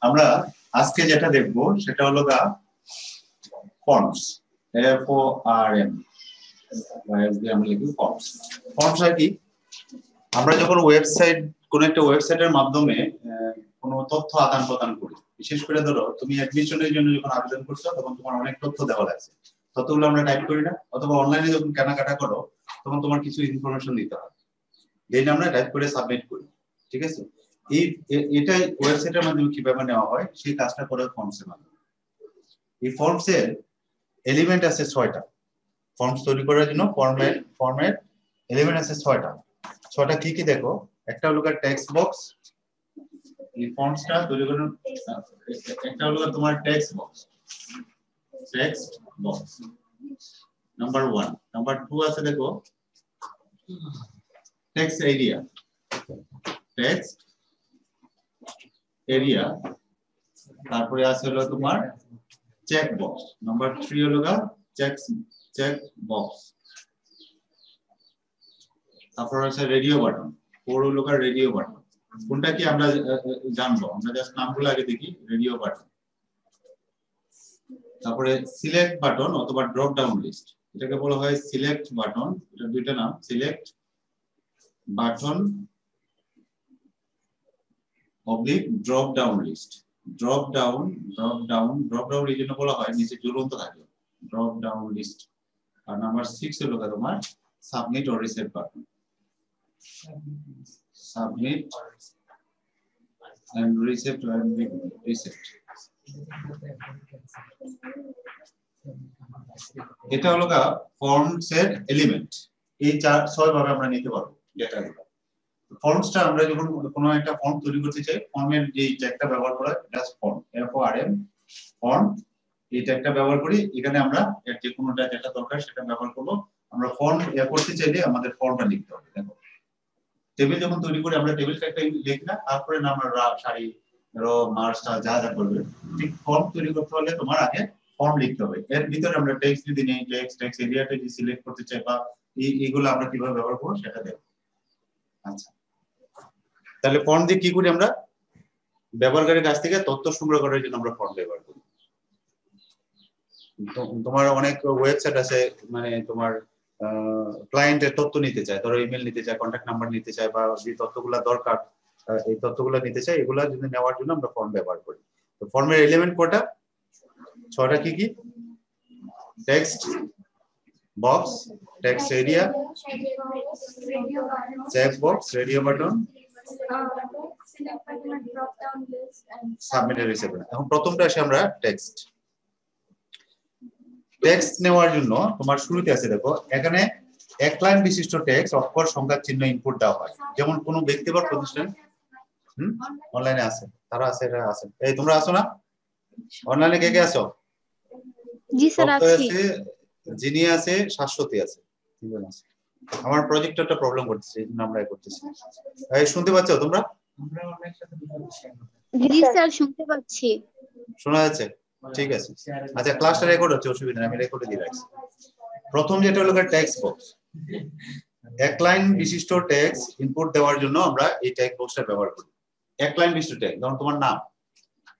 আমরা আজকে যেটা দেখব সেটা হলো ফর্মস, FORM, আমরা লিখি ফর্মস। ফর্মস কি? আমরা যখন কোন একটা ওয়েবসাইটের মাধ্যমে কোনো তথ্য আদান প্রদান করি, বিশেষ করে ধরো তুমি অ্যাডমিশনের জন্য যখন আবেদন করছো তখন তোমার অনেক তথ্য দেওয়া লাগছে, তথ্যগুলো আমরা টাইপ করি না? অথবা অনলাইনে যখন কেনাকাটা করো তখন তোমার কিছু ইনফরমেশন দিতে হয়, যেটা আমরা টাইপ করে সাবমিট করি। ঠিক আছে, এটাই ওয়েবসাইটের মাধ্যমে কিভাবে নেওয়া হয় সেই কাজটা করে ফর্মসের মাধ্যমে। এই ফর্মসের এলিমেন্ট আছে 6টা। ফর্মস তৈরি করার জন্য ফর্মের এলিমেন্ট আছে 6টা কি কি দেখো? একটা হলো টেক্সট বক্স। এই ফর্মসটা তৈরি করার একটা হলো তোমার টেক্সট বক্স নাম্বার 1। নাম্বার 2 আছে দেখো টেক্সট এরিয়া। তারপরে আছে হলো তোমার চেক বক্স। নাম্বার 3 হলো চেক বক্স। তারপর আছে রেডিও বাটন। 4 হলো রেডিও বাটন। কোনটা কি আমরা জানবো, আমরা জাস্ট নামগুলো আগে দেখি। রেডিও বাটন, তারপরে সিলেক্ট বাটন অথবা ড্রপ ডাউন লিস্ট, এটাকে বলা হয় সিলেক্ট বাটন। এটা দুইটা নাম, সিলেক্ট বাটন অবলিক drop down list. Drop down এই জন্য বলা হয় নিচে ঝুলন্ত থাকে, ড্রপ ডাউন লিস্ট। আর নাম্বার 6 হলো তোমার submit or reset button. Submit and reset এটা হলো ফর্মস এর এলিমেন্ট। এই 6 ভাবে আমরা নিতে পারবো ডেটাগুলো। ফর্মসটা আমরা যখন কোনো একটা ফর্ম তৈরি করতে চাই, ফর্মের যে ট্যাগটা ব্যবহার করা এটা ফর্ম, FORM ফর্ম। এই ট্যাগটা ব্যবহার করি, এখানে আমরা যে কোনোটা যেটা দরকার সেটা ব্যবহার করব। আমরা ফর্ম করতে চাইলে আমাদের ফর্মটা লিখতে হবে। দেখো টেবিল যখন তৈরি করি আমরা টেবিল ট্যাগটা লিখি না, তারপরে না আমরা সারি রো মার্কসটা যা যা করবে। ঠিক ফর্ম তৈরি করতে হলে তোমার আগে ফর্ম লিখতে হবে। এর ভিতরে আমরা টেক্সট যদি নেই, টেক্সট এরিয়াটা যদি সিলেক্ট করতে চাই বা এইগুলো আমরা কিভাবে ব্যবহার করব সেটা দেখো। আচ্ছা, তাহলে ফর্ম দিয়ে কি করি আমরা? ব্যবহারকারীর কাছ থেকে তথ্য সংগ্রহ করার জন্য আমরা ফর্ম ব্যবহার করি। তোমার অনেক ওয়েবসাইট আছে, মানে তোমার ক্লায়েন্টের তথ্য নিতে চায়, ধরো ইমেল নিতে চায়, কন্ট্যাক্ট নাম্বার নিতে চায়, বা যে তথ্যগুলো দরকার এই তথ্যগুলো নিতে চায়, এগুলা যদি নেওয়ার জন্য আমরা ফর্ম ব্যবহার করি। তো ফর্মের এলিমেন্ট কয়টা? 6টা। কি কি? Text box, text area, check box, radio button, submit and reset. এখন প্রথমটা আসে আমরা টেক্সট নেওয়ার জন্য তোমার শুরুতে আছে দেখো এখানে এক লাইন বিশিষ্ট টেক্সট অক্ষর সংখ্যা চিহ্ন ইনপুট দেওয়া হয়। যেমন কোনো ব্যক্তি বা প্রতিষ্ঠান অনলাইনে আছে, তারা আছে, এরা আছে। এই তোমরা আছো না অনলাইনে? কে কে আছো? জি স্যার আছি। জিনি আছে, শাশ্বতী আছে, তিনজন আছে। আমার প্রজেক্টে একটা প্রবলেম করতেছে, এই জন্য আমরা করতেছি। এই শুনতে পাচ্ছো তোমরা? জি স্যার শুনতে পাচ্ছি। শোনা যাচ্ছে? ঠিক আছে। আচ্ছা, ক্লাসটা রেকর্ড হচ্ছে, অসুবিধা নেই, আমি রেকর্ডে দিয়ে রাখছি। প্রথম যেটা হলো টেক্সট বক্স। এক লাইন বিশিষ্ট টেক্সট ইনপুট দেওয়ার জন্য আমরা এই টেক্সট বক্সটা ব্যবহার করি। এক লাইন বিশিষ্ট টেক্সট, যেমন তোমার নাম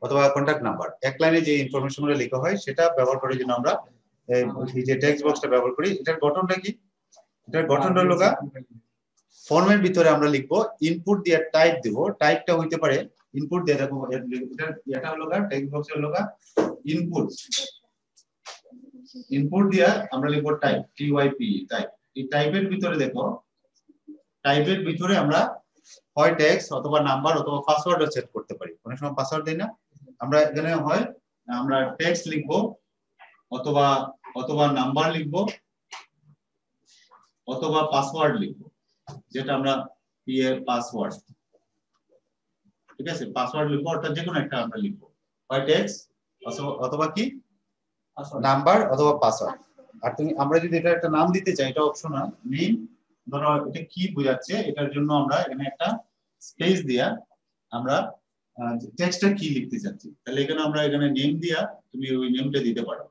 অথবা কন্টাক্ট নাম্বার, এক লাইনে যে ইনফরমেশনগুলো লেখা হয় সেটা ব্যবহার করার জন্য আমরা এই যে টেক্সট বক্সটা ব্যবহার করি। এটার গঠনটা কি? এটার গঠনটা হলো ফর্মের ভিতরে আমরা লিখবো, ইনপুট দিয়ে টাইপ দিব। টাইপটা হইতে পারে ইনপুট দিয়ে দেখো, এটা হলো টেক্সট বক্সের হলো ইনপুট দিয়া আমরা লিখবো টাইপ, TYP টাইপ। এই টাইপের ভিতরে দেখো, টাইপের ভিতরে আমরা হয় টেক্সট অথবা নাম্বার অথবা পাসওয়ার্ড সেট করতে পারি। অনেক সময় পাসওয়ার্ড দেই না আমরা, এখানে হয় আমরা টেক্সট লিখবো অথবা নাম্বার লিখবো অথবা পাসওয়ার্ড লিখবো, যেটা আমরা পাসওয়ার্ড। ঠিক আছে, পাসওয়ার্ড লিখবো, অর্থাৎ যে কোনো একটা আমরা লিখবো, হয় টেক্সট অথবা কি নাম্বার অথবা পাসওয়ার্ড। আর আমরা যদি এটা একটা নাম দিতে চাই, এটা অপশনাল। নেম, ধরো এটা কি বোঝাচ্ছে এটার জন্য আমরা এখানে একটা স্পেস দিয়া আমরা টেক্সটটা কি লিখতে চাচ্ছি, তাহলে এখানে আমরা এখানে নেম দিয়া তুমি ওই নেমটা দিতে পারো।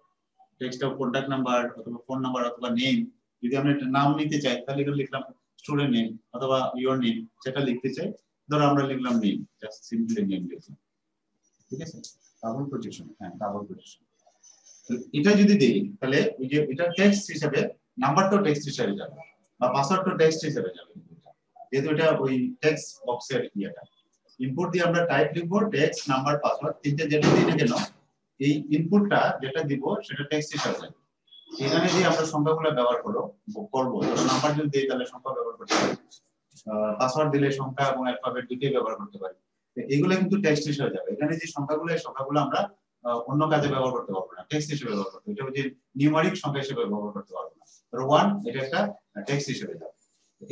টেক্সট অফ কন্টাক্ট নাম্বার অথবা ফোন নাম্বার অথবা নেম। যদি আমরা একটা নাম নিতে চাই তাহলে এখানে লিখলাম স্টুডেন্ট নেম অথবা ইওর নেম, সেটা লিখতে চাই, ধরো আমরা লিখলাম নেম, জাস্ট সিম্পলি নেম লিখলাম। ঠিক আছে, ডাবল কোটেশন, হ্যাঁ ডাবল কোটেশন। এটা যদি দেই তাহলে ওই যে এটা টেক্সট হিসেবে, নাম্বারটাও টেক্সট হিসেবে যাবে বা পাসওয়ার্ডটাও টেক্সট হিসেবে যাবে, যেহেতু এটা ওই টেক্সট বক্সের ইয়েটা। ইনপুট দিয়ে আমরা টাইপ লিখবো, টেক্সট, নাম্বার, পাসওয়ার্ড, তিনটে যেটা দিই না কেন এই ইনপুটটা যেটা দিব সেটা টেক্সট হিসেবে যাবে। এখানে যে আমরা সংখ্যাগুলো ব্যবহার করবো, নাম্বার যদি দিই তাহলে সংখ্যা ব্যবহার করতে পারি, পাসওয়ার্ড দিলে সংখ্যা এবং অ্যালফাবেট দুটোই ব্যবহার করতে পারি। এগুলো কিন্তু টেক্সট হিসেবে যাবে। এখানে যে সংখ্যাগুলো এই সংখ্যাগুলো আমরা অন্য কাজে ব্যবহার করতে পারবো না, টেক্সট হিসেবে ব্যবহার করতে, এটা হচ্ছে নিউমারিক সংখ্যা হিসেবে ব্যবহার করতে পারবো না। ধরো 1 এটা একটা টেক্সট হিসেবে যাবে,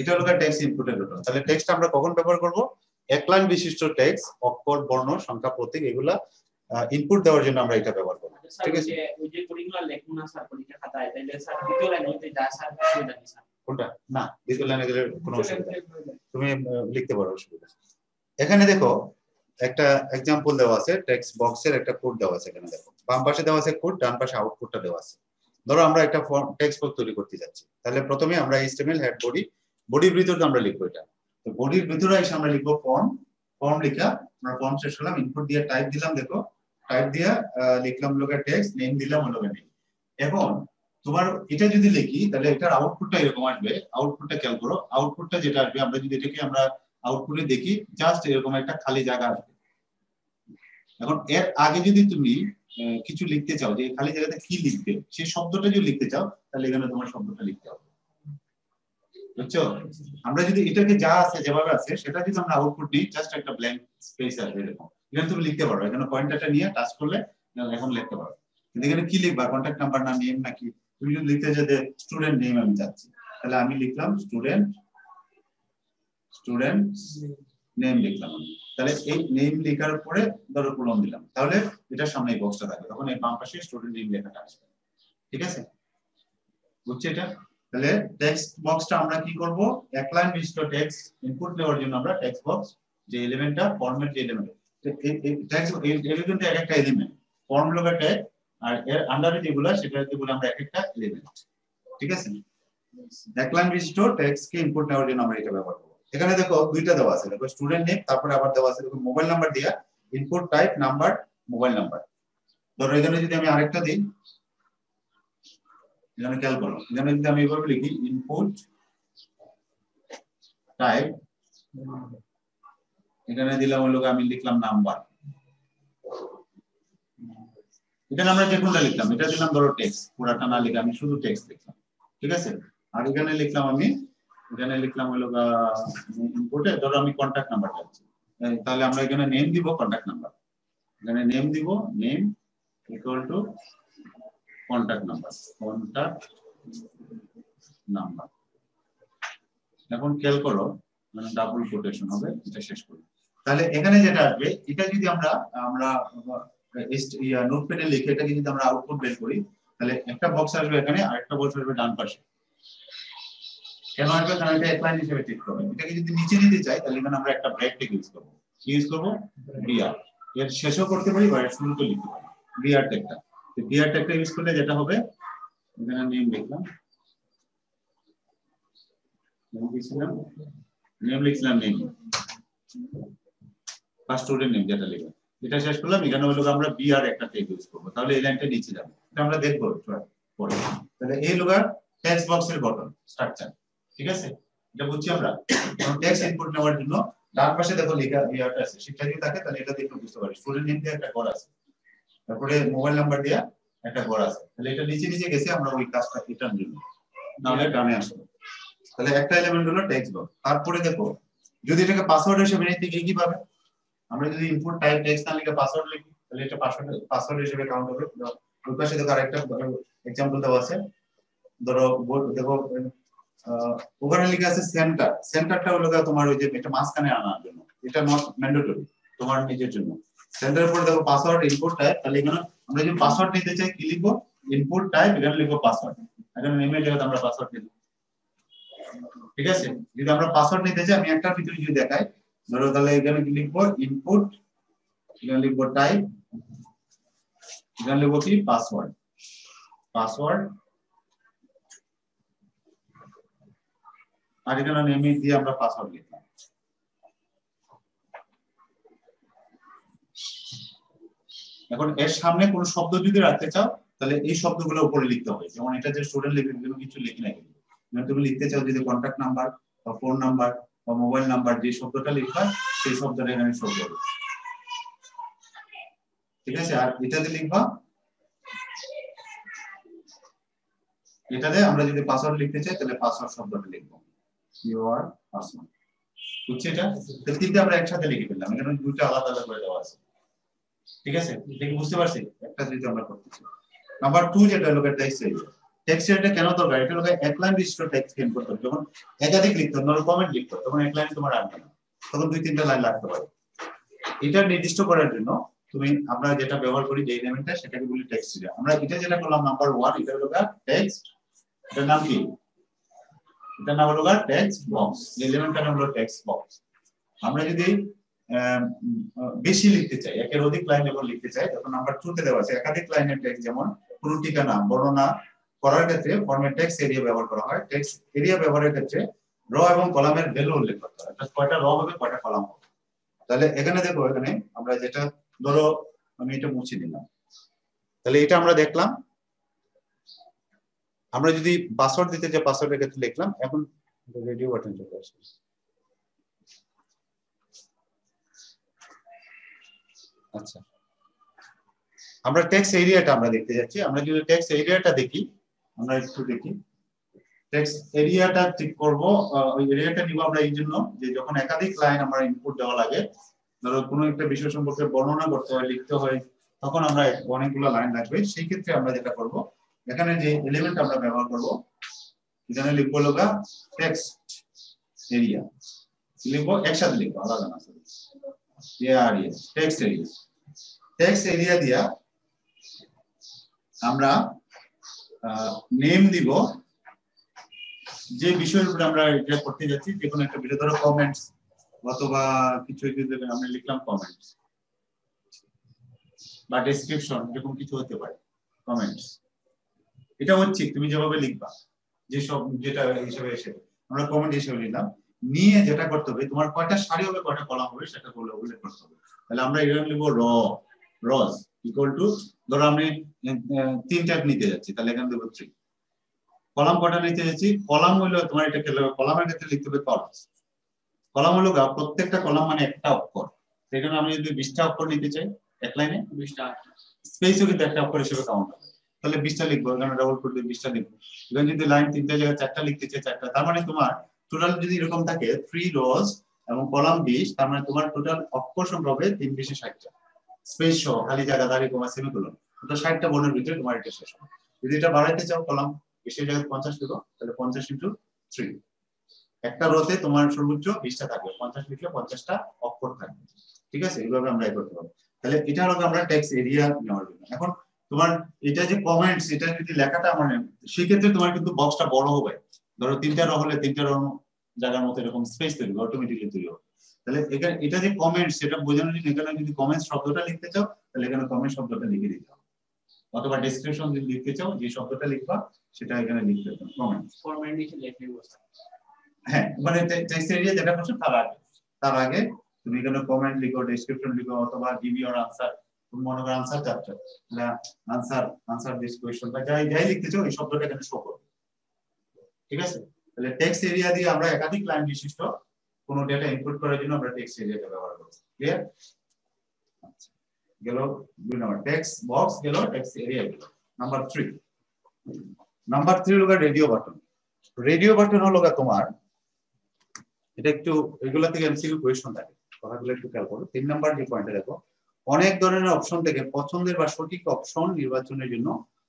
এটা হলো টেক্সট ইনপুটের রিটার্ন। তাহলে টেক্সট আমরা কখন ব্যবহার করব? এক লাইন বিশিষ্ট টেক্সট, অক্ষর, বর্ণ, সংখ্যা, প্রতীক এগুলা ইনপুট দেওয়ার জন্য আমরা এটা ব্যবহার করব। ঠিক আছে, ওই যে কোডিংগুলো লেখুন না স্যার পরীক্ষা খাতায়, তাইলে স্যার দ্বিতীয় লাইনে হইতে যায় স্যার, অসুবিধা নেই স্যার। কোনটা? না, দ্বিতীয় লাইনে গেলে কোনো অসুবিধা নেই, তুমি লিখতে পারো, অসুবিধা। এখানে দেখো একটা एग्जांपल দেওয়া আছে, টেক্সট বক্সের একটা কোড দেওয়া আছে। এখানে দেখো বাম পাশে দেওয়া আছে কোড, ডান পাশে আউটপুটটা দেওয়া আছে। ধরো আমরা একটা টেক্সট বক্স তৈরি করতে যাচ্ছি, তাহলে প্রথমে আমরা HTML হেড বডি, বডির ভিতরে আমরা লিখবো এটা। তো বডির ভিতরে এসে আমরা লিখবো ফর্ম, ফর্ম লেখা, আমরা ফর্ম শেষ করলাম, ইনপুট দিয়ে টাইপ দিলাম, দেখো টাইপ দিয়ে লিখলাম লোগা টেক্সট, নেম দিলাম লোগা নেম। এখন তোমার এটা যদি লিখি তাহলে এটার আউটপুটটা এরকম আসবে। আউটপুটটা খেয়াল করো, আউটপুটটা যেটা আসবে, আমরা যদি এটাকে আমরা আউটপুটে দেখি জাস্ট এরকম একটা খালি জায়গা আসবে। এখন এর আগে যদি তুমি কিছু লিখতে চাও, যে খালি জায়গাতে কি লিখবে সেই শব্দটা যদি লিখতে চাও, তাহলে এখানে তোমার শব্দটা লিখতে হবে, বুঝছো? আমরা যদি এটাকে যা আছে যেভাবে আছে সেটা যদি আমরা আউটপুট দিই, জাস্ট একটা ব্ল্যাঙ্ক স্পেস আসবে এরকম, এখানে তুমি লিখতে পারো। এখানে পয়েন্টারটা নিয়ে টাচ করলে এখন লিখতে পারো। কিন্তু এখানে কি লিখবা, কন্টাক্ট নাম্বার না নেম নাকি? তুমি যদি লিখতে চাও যে স্টুডেন্ট নেম আমি চাচ্ছি, তাহলে আমি লিখলাম স্টুডেন্ট, স্টুডেন্ট নেম লিখলাম আমি। তাহলে এই নেম লেখার পরে ধরো কোলন দিলাম, তাহলে এটার সামনে এই বক্সটা থাকবে, তখন এই বাম পাশে স্টুডেন্ট নেম লেখাটা আসবে। ঠিক আছে, বুঝছো এটা? তাহলে টেক্সট বক্সটা আমরা কি করব, এক লাইন বিশিষ্ট টেক্সট ইনপুট নেওয়ার জন্য আমরা টেক্সট বক্স যে এলিমেন্টটা, ফর্মের যে এলিমেন্ট, এই টেক্সট এলিমেন্ট এক একটা এলিমেন্ট, ফর্ম লোগো ট্যাগ, আর এর আন্ডারে যেগুলো সেটাকে বলে আমরা এক একটা এলিমেন্ট। ঠিক আছে, এক লাইন বিশিষ্ট টেক্সটকে ইনপুট নেওয়ার জন্য আমরা এটা ব্যবহার করব। এখানে দেখো দুইটা দেওয়া আছে, দেখো স্টুডেন্ট নেম, তারপরে আবার দেওয়া আছে দেখো মোবাইল নাম্বার দিয়া, input type number, mobile number. ধরো এখানে যদি আমি আরেকটা দিই, এখানে খেয়াল করো, এখানে যদি আমি এভাবে লিখি ইনপুট টাইপ, এখানে দিলাম হলো আমি লিখলাম নাম্বার, এখানে আমরা যে কোনটা লিখলাম এটা দিলাম ধরো টেক্সট, পুরাটা না লিখে আমি শুধু টেক্সট লিখলাম। ঠিক আছে, আর এখানে লিখলাম আমি, এখানে লিখলাম হলো ইনপুটে ধরো আমি কন্টাক্ট নাম্বার চাচ্ছি, তাহলে আমরা এখানে নেম দিব, কন্টাক্ট নাম্বার, এখানে নেম দিব, name equal to contact number, contact number. এখন খেয়াল করো, মানে ডাবল কোটেশন হবে, এটা শেষ করি। তাহলে এখানে যেটা আসবে এটা যদি আমরা আমরা নোটপ্যাডে লিখে এটাকে যদি আমরা আউটপুট বের করি, তাহলে একটা বক্স আসবে এখানে, আরেকটা বক্স আসবে ডান পাশে। কেন আসবে? কারণ এটা এক লাইন হিসেবে ঠিক করবে। এটাকে যদি নিচে নিতে চাই তাহলে এখানে আমরা একটা ব্রেক টেক ইউজ করব। কি ইউজ করব? বিআর। এর শেষও করতে পারি বা এর শুরুতে লিখতে পারি বিআর টেকটা। তো বিআর টেকটা ইউজ করলে যেটা হবে, এখানে নেম লিখলাম, নেম লিখলাম, নেম ফার্স্ট স্টুডেন্ট নেম যেটা লিখলাম, এটা শেষ করলাম। এখানে হলো আমরা বিআর একটা টেক ইউজ করব, তাহলে এই লাইনটা নিচে যাবে, এটা আমরা দেখবো পরে। তাহলে এই হলো টেক্সট বক্সের গঠন স্ট্রাকচার। ঠিক আছে, এটা বুঝছি আমরা। টেক্সট ইনপুট নেওয়ার জন্য ডান পাশে দেখো লেখা বিআরটা আছে, শিক্ষা যদি থাকে তাহলে এটা দেখে বুঝতে পারি স্টুডেন্ট নেম দিয়ে একটা ঘর আছে, তারপরে মোবাইল নাম্বার দিয়ে একটা ঘর আছে, তাহলে এটা নিচে নিচে গেছে, আমরা ওই কাজটা রিটার্ন দিব, নাহলে ডানে আসবে। তাহলে একটা এলিমেন্ট হলো টেক্সট বক্স। তারপরে দেখো যদি এটাকে পাসওয়ার্ড হিসেবে নিতে কি পাবে, আমরা যদি ইনপুট টাইপ টেক্সট না লিখে পাসওয়ার্ড লিখি তাহলে এটা পাসওয়ার্ড হিসেবে কাউন্ট হবে। ওই পাশে দেখো আরেকটা एग्जांपल দেওয়া আছে, ধরো দেখো ওখানে লেখা আছে সেন্টার, সেন্টারটা হলো তোমার ওই যে এটা মাঝখানে আনার জন্য, এটা নট ম্যান্ডেটরি তোমার নিজের জন্য। সেন্টারের পরে দেখো পাসওয়ার্ড ইনপুট টাইপ, তাহলে এখানে আমরা যদি পাসওয়ার্ড নিতে চাই কি লিখবো, ইনপুট টাইপ, এখানে লিখবো পাসওয়ার্ড, এখানে নেমের জায়গায় আমরা পাসওয়ার্ড লিখব। ঠিক আছে, যদি আমরা পাসওয়ার্ড নিতে চাই, আমি একটার ভিতরে যদি দেখাই, ধরো তাহলে এখানে কি লিখবো, ইনপুট, এখানে লিখবো টাইপ, এখানে লিখবো কি পাসওয়ার্ড, পাসওয়ার্ড, আর এখানে নেমে দিয়ে আমরা পাসওয়ার্ড লিখলাম। এখন এর সামনে কোনো শব্দ যদি রাখতে চাও তাহলে এই শব্দগুলো উপরে লিখতে হবে, যেমন এটা যে স্টুডেন্ট লিখবে তুমি কিছু লিখি না, তুমি লিখতে চাও যদি কন্ট্যাক্ট নাম্বার বা ফোন নাম্বার বা মোবাইল নাম্বার, যে শব্দটা লিখবা সেই শব্দটা এখানে শো করবে, ঠিক আছে। আর এটাতে লিখবা, এটাতে আমরা যদি পাসওয়ার্ড লিখতে চাই তাহলে পাসওয়ার্ড শব্দটা লিখবো, ইউর পাসওয়ার্ড, বুঝছি? এটা তিনটে আমরা একসাথে লিখে ফেললাম, এখানে দুটো আলাদা আলাদা করে দেওয়া আছে, ঠিক আছে। দেখি বুঝতে পারছি একটা যদি আমরা করতেছি। নাম্বার 2 যেটা হলো টেক্সট এরিয়া। টেক্সট এরিয়াটা কেন দরকার? এটা হলো এক লাইন বিশিষ্ট টেক্সট স্ক্যান করতে হবে, যখন একাধিক লিখতে হবে, ধরো কমেন্ট লিখতে হবে, তখন এক লাইন তোমার রাখবে না, তখন 2-3টা লাইন লাগতে পারে। এটা নির্দিষ্ট করার জন্য তুমি আমরা যেটা ব্যবহার করি যে এলিমেন্টটা, সেটাকে বলি টেক্সট এরিয়া। আমরা এটা যেটা করলাম নাম্বার 1, এটা হলো টেক্সট, এটার নাম কি? এটার নাম হলো টেক্সট বক্স, এলিমেন্টটার নাম হলো টেক্সট বক্স। আমরা যদি বেশি লিখতে চাই, একের অধিক লাইন যখন লিখতে চাই, তখন নাম্বার 2 তে দেওয়া আছে একাধিক লাইনের টেক্সট, যেমন পুরো ঠিকানা বর্ণনা করার ক্ষেত্রে ফর্মে টেক্সট এরিয়া ব্যবহার করা হয়। টেক্সট এরিয়া ব্যবহারের ক্ষেত্রে র এবং কলামের ভ্যালু উল্লেখ করতে হয়, অর্থাৎ কয়টা র হবে কয়টা কলাম হবে। তাহলে এখানে দেখো, এখানে আমরা যেটা, ধরো আমি এটা মুছে দিলাম, তাহলে এটা আমরা দেখলাম। আমরা যদি পাসওয়ার্ড দিতে চাই, পাসওয়ার্ডের ক্ষেত্রে লিখলাম, এখন রেডিও বাটন চলে আসবে। আচ্ছা, আমরা টেক্সট এরিয়াটা আমরা দেখতে যাচ্ছি। আমরা যদি টেক্সট এরিয়াটা দেখি, আমরা একটু দেখি টেক্সট এরিয়াটা ঠিক করব। ওই এরিয়াটা নিব আমরা এই জন্য যে যখন একাধিক লাইন আমরা ইনপুট দেওয়া লাগে, ধরো কোনো একটা বিষয় সম্পর্কে বর্ণনা করতে হয়, লিখতে হয়, তখন আমরা অনেকগুলো লাইন লাগবে। সেই ক্ষেত্রে আমরা যেটা করব, এখানে যে এলিমেন্ট আমরা ব্যবহার করব, এখানে লিখবো লগা টেক্সট এরিয়া, লিখবো একসাথে, লিখবো আলাদা না, টেক্সট এরিয়া। টেক্সট এরিয়া দিয়া আমরা নেম দিব যে বিষয়ের উপরে আমরা এটা করতে যাচ্ছি, যে কোনো একটা বিষয়, ধরো কমেন্টস অথবা কিছু আমরা লিখলাম কমেন্টস বা ডেসক্রিপশন, এরকম কিছু হতে পারে। কমেন্টস এটা হচ্ছে তুমি যেভাবে লিখবা, যে সব যেটা হিসেবে এসে আমরা কমেন্ট হিসেবে নিলাম, নিয়ে যেটা করতে হবে, তোমার কয়টা সারি হবে কয়টা কলাম হবে সেটা বলে উল্লেখ করতে হবে। তাহলে আমরা এখানে লিখবো রজ ইকুয়াল টু, ধরো আমি 3টা নিতে যাচ্ছি, তাহলে এখানে দেবো 3। কলাম কয়টা নিতে যাচ্ছি, কলাম হলো তোমার এটা কলামের ক্ষেত্রে লিখতে হবে কলামস। কলাম হলো প্রত্যেকটা কলাম মানে একটা অক্ষর, সেখানে আমি যদি 20টা অক্ষর নিতে চাই এক লাইনে 20টা, স্পেসও কিন্তু একটা অক্ষর হিসেবে কাউন্ট হবে, তাহলে 20টা লিখবো, এখানে ডাবল কোট দিয়ে 20টা লিখবো। এখানে যদি লাইন 3টা জায়গায় 4টা লিখতে চাই 4টা, তার মানে তোমার টোটাল যদি এরকম থাকে 3 রোজ এবং কলাম 20, তার মানে তোমার টোটাল অক্ষর সংখ্যা হবে 3 × 60টা, স্পেস সহ খালি জায়গা দাঁড়িয়ে কমা সেমিকোলন, টোটাল 60টা বর্ণের ভিতরে তোমার এটা শেষ হবে। যদি এটা বাড়াইতে চাও কলাম 20 এর জায়গায় 50 লিখো, তাহলে 50 × 3, একটা রোতে তোমার সর্বোচ্চ 20টা থাকবে, 50 লিখলে 50টা অক্ষর থাকবে, ঠিক আছে। এইভাবে আমরা করতে পারবো। তাহলে এটা হলো আমরা টেক্সট এরিয়া নেওয়ার জন্য। এখন তোমার এটা যে কমেন্টস, এটা যদি লেখাটা মানে সেই ক্ষেত্রে তোমার কিন্তু বক্সটা বড় হবে, ধরো 3টা র হলে 3টা র জায়গার মতো এরকম স্পেস তৈরি হবে, অটোমেটিক্যালি তৈরি হবে। তাহলে এখানে এটা যে কমেন্টস, সেটা বোঝানোর জন্য এখানে যদি কমেন্টস শব্দটা লিখতে চাও, তাহলে এখানে কমেন্ট শব্দটা লিখে দিতে হবে, অথবা ডেসক্রিপশন যদি লিখতে চাও, যে শব্দটা লিখবা সেটা এখানে লিখতে হবে, কমেন্টস ফরম্যাট নিচে লিখে বসা। হ্যাঁ, মানে টেক্সট এরিয়া যেটা করছো তার আগে তুমি এখানে কমেন্ট লিখো, ডেসক্রিপশন লিখো, অথবা গিভ ইওর আনসার, তুমি মনে করো আনসার চাচ্ছো, না আনসার দিস কোশ্চেন বা যাই লিখতে চাও, এই শব্দটা এখানে শো করবে, ঠিক আছে। তাহলে টেক্সট এরিয়া দিয়ে আমরা একাধিক লাইন বিশিষ্ট কোনো ডেটা ইনপুট করার জন্য আমরা টেক্সট এরিয়াটা ব্যবহার করব, ক্লিয়ার? আচ্ছা, গেল 2 নাম্বার টেক্সট বক্স, গেল টেক্সট এরিয়া গেল। নাম্বার 3 হলো রেডিও বাটন। রেডিও বাটন হলো তোমার, এটা একটু এগুলা থেকে এমসিকিউ কোয়েশ্চন থাকে, কথাগুলো একটু খেয়াল করো। 3 নাম্বার যে পয়েন্টে দেখো, অনেক ধরনের অপশন থেকে পছন্দের বা সঠিক অপশন নির্বাচনের জন্য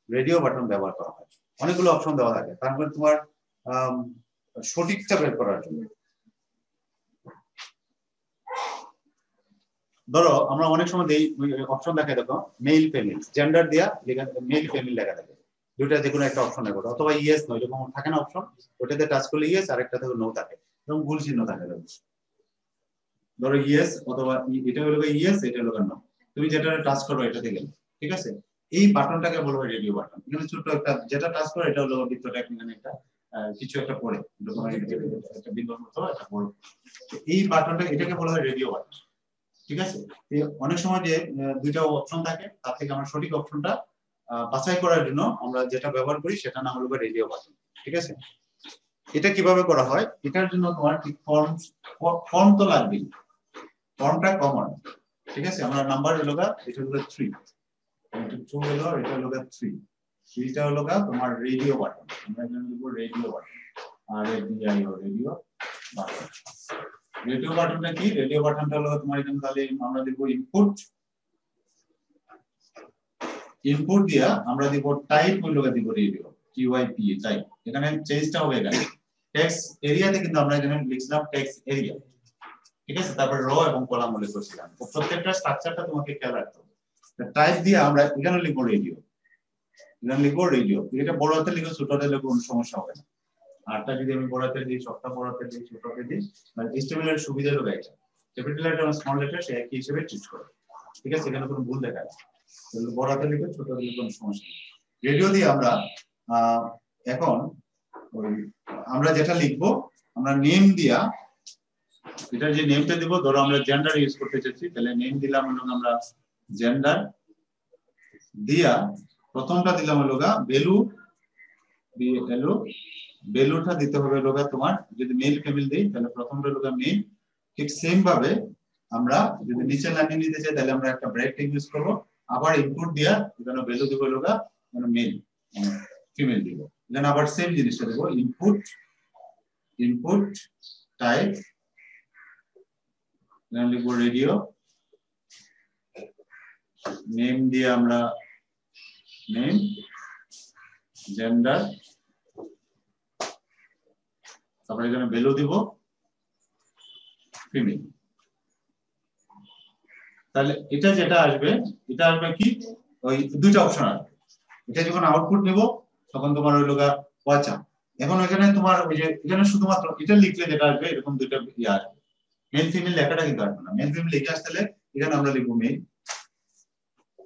রেডিও বাটন ব্যবহার করা হয়। অনেকগুলো অপশন দেওয়া থাকে, তারপরে তোমার সঠিকটা বের করার জন্য। ধরো আমরা অনেক সময় এই অপশন দেখাই, দেখো মেল ফিমেল, জেন্ডার দিয়া লেখা, মেল ফিমেল লেখা থাকে, দুইটা যে কোনো একটা অপশন লেখো, অথবা ইয়েস নয়, এরকম থাকে না অপশন, ওটাতে টাচ করলে ইয়েস, আর একটা থেকে নো থাকে, এবং ভুল চিহ্ন থাকে। ধরো ইয়েস অথবা এটা হলো ইয়েস, এটা হলো নো, তুমি যেটা টাচ করবে এটা থেকে, ঠিক আছে। এই বাটনটাকে বলা হয় রেডিও বাটন। এখানে ছোট একটা যেটা টাচ করে, এটা হলো ভিতরে এখানে একটা কিছু একটা পড়ে, একটা বিন্দুর মতো একটা বড়, এই বাটনটা, এটাকে বলা হয় রেডিও বাটন। ঠিক আছে? অনেক সময় যে দুইটা অপশন থাকে তার থেকে আমরা সঠিক অপশনটা বাছাই করার জন্য আমরা যেটা ব্যবহার করি সেটা নাম হলো রেডিও বাটন। ঠিক আছে? এটা কিভাবে করা হয়? এটার জন্য তোমার ঠিক ফর্ম তো লাগবেই, ফর্মটা কমন। ঠিক আছে? আমরা নাম্বার হলো এটা হলো 3, এটা 2 হলো, এটা হলো 3, 3টা হলো তোমার রেডিও বাটন। আমরা এখানে লিখব radio button, RADIO radio button. Radio বাটনটা কি? রেডিও বাটনটা হলো তোমার এখানে তাহলে আমরা লিখব ইনপুট, ইনপুট দিয়া আমরা দিব টাইপ হলো দিব রেডিও, TYP টাইপ। এখানে চেঞ্জটা হবে এখানে টেক্সট এরিয়াতে, কিন্তু আমরা এখানে লিখলাম টেক্সট এরিয়া। ঠিক আছে? তারপর রো এবং কলাম উল্লেখ করেছিলাম। তো প্রত্যেকটা স্ট্রাকচারটা তোমাকে খেয়াল রাখতে হবে। টাইপ দিয়ে আমরা এখানে লিখব রেডিও, এখানে লিখব রেডিও। এটা বড় হাতে লিখো ছোট হাতে লিখো কোনো সমস্যা হবে না। আরটা যদি আমি বড় হাতে দিই, সবটা বড় হাতে দিই, ছোট হাতে দিই, মানে HTML এর সুবিধা হলো এটা, ক্যাপিটাল লেটার এবং স্মল লেটার সে একই হিসেবে ট্রিট করে। ঠিক আছে? এখানে কোনো ভুল দেখা যায় না, বড় হাতে লিখো ছোট হাতে লিখো কোনো সমস্যা নেই। রেডিও দিয়ে আমরা এখন আমরা যেটা লিখবো, আমরা নেম দিয়া, এটা যে নেমটা দিব, ধরো আমরা জেন্ডার ইউজ করতে চাচ্ছি, তাহলে নেম দিলাম হলো আমরা জেন্ডার দিয়া, প্রথমটা দিলাম হলো ভ্যালু, ভ্যালু, ভ্যালুটা দিতে হবে হলো তোমার, যদি মেল ফিমেল দেই তাহলে প্রথমটা হলো মেল। ঠিক সেম ভাবে আমরা যদি নিচে লাইনে নিতে চাই তাহলে আমরা একটা ব্রেক ইউজ করব, আবার ইনপুট দিয়া এখানে ভ্যালু দিব হলো মেল, ফিমেল দিব, দেন আবার সেম জিনিসটা দেব ইনপুট, ইনপুট টাইপ, দেন লিখব রেডিও, নেম দিয়ে আমরা নেম, জেন্ডার, তারপরে এখানে ভ্যালু দিব ফিমেল। তাহলে এটা যেটা আসবে, এটা আসবে কি, ওই দুইটা অপশন আসবে। এটা যখন আউটপুট নেব তখন তোমার ওই লোগা ওয়াচা। এখন এখানে তোমার ওই যে এখানে শুধুমাত্র এটা লিখলে যেটা আসবে এরকম দুইটা ইয়ে আসবে, মেল ফিমেল লেখাটা কিন্তু আসবে না। মেল ফিমেল লিখে আসলে এখানে আমরা লিখবো মেল,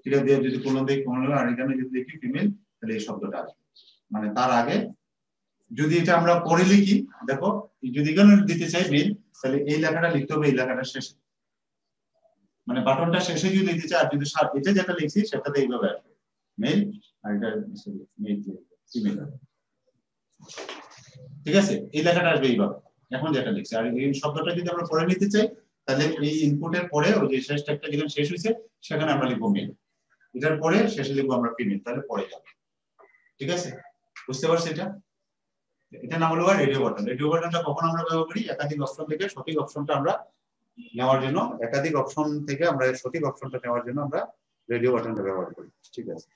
এটা দিয়ে যদি কোনো দিক কোনো, আর এখানে যদি লিখি ফিমেল তাহলে এই শব্দটা আসবে। মানে তার আগে যদি এটা আমরা পরে লিখি, দেখো যদি এখানে দিতে চাই মেল, তাহলে এই লেখাটা লিখতে হবে এই লেখাটা শেষে, মানে বাটনটা শেষে যদি দিতে চাই, আর যদি এটা যেটা লিখছি সেটাতে এইভাবে আসবে মেল, আর এটা মেল ফিমেল। ঠিক আছে? এই লেখাটা আসবে এইভাবে এখন যেটা লিখছি। আর এই শব্দটা যদি আমরা পরে নিতে চাই তাহলে এই ইনপুটের পরে ওই যে শেষ ট্যাগটা যেখানে শেষ হয়েছে সেখানে আমরা লিখবো মেল, এটার পরে শেষে লিখবো আমরা ফিমেল, তাহলে পরে যাবে। ঠিক আছে? বুঝতে পারছি এটা? এটা নাম হলো রেডিও বাটন। রেডিও বাটনটা কখন আমরা ব্যবহার করি? একাধিক অপশন থেকে সঠিক অপশনটা আমরা নেওয়ার জন্য, একাধিক অপশন থেকে আমরা সঠিক অপশনটা নেওয়ার জন্য আমরা রেডিও বাটনটা ব্যবহার করি। ঠিক আছে?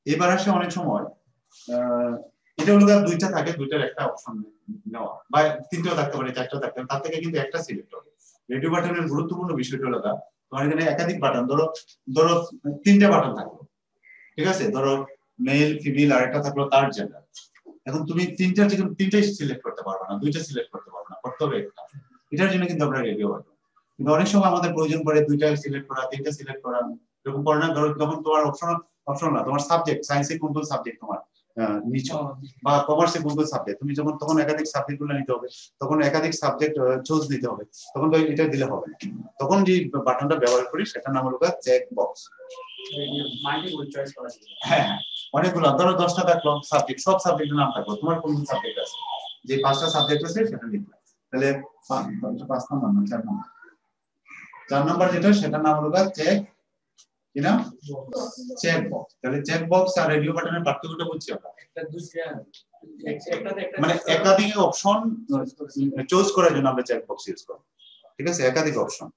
এবার আসে অনেক সময় এটা হলো দুইটা থাকে, দুইটার একটা অপশন নেওয়া, বা তিনটাও থাকতে পারে, চারটাও থাকতে পারে, তার থেকে কিন্তু একটা সিলেক্ট হবে। রেডিও বাটনের গুরুত্বপূর্ণ বিষয়টা হলো তোমার এখানে একাধিক বাটন, ধরো ধরো তিনটা বাটন থাকলো, ঠিক আছে? ধরো মেল ফিমেল আর একটা থাকলো তার জেন্ডার। এখন তুমি তিনটাই সিলেক্ট করতে পারবে না, দুইটা সিলেক্ট করতে পারবে না, করতে হবে একটা। এটার জন্য কিন্তু আমরা রেডিও বাটন, কিন্তু অনেক সময় আমাদের প্রয়োজন পড়ে দুইটা সিলেক্ট করা, তিনটা সিলেক্ট করা, এরকম করে না। ধরো যখন তোমার অপশন না, তোমার সাবজেক্ট সায়েন্সে কোন কোন সাবজেক্ট তোমার নিচে, বা কমার্সে কোন কোন সাবজেক্ট তুমি যখন, তখন একাধিক সাবজেক্ট গুলো নিতে হবে, তখন একাধিক সাবজেক্ট চুজ দিতে হবে, তখন তো এটা দিলে হবে না। তখন যে বাটনটা ব্যবহার করি সেটার নাম হলো চেক বক্স। মাল্টিপল চয়েস করা যায়। হ্যাঁ, অনেকগুলো, ধরো 10টা থাকলো সাবজেক্ট, সব সাবজেক্টের নাম থাকলো, তোমার কোন সাবজেক্ট আছে, যে 5টা সাবজেক্ট আছে সেটা লিখবে। তাহলে 5 নাম্বার না 4 নাম্বার, 4 নাম্বার যেটা সেটার নাম হলো চেক, কি নাম? Check box. তাহলে চেক বক্স আর রেডিও বাটনের পার্থক্যটা বুঝছি আমরা, মানে একাধিক অপশন চুজ করার জন্য আমরা চেক বক্স ইউজ করি। ঠিক আছে? একাধিক অপশন,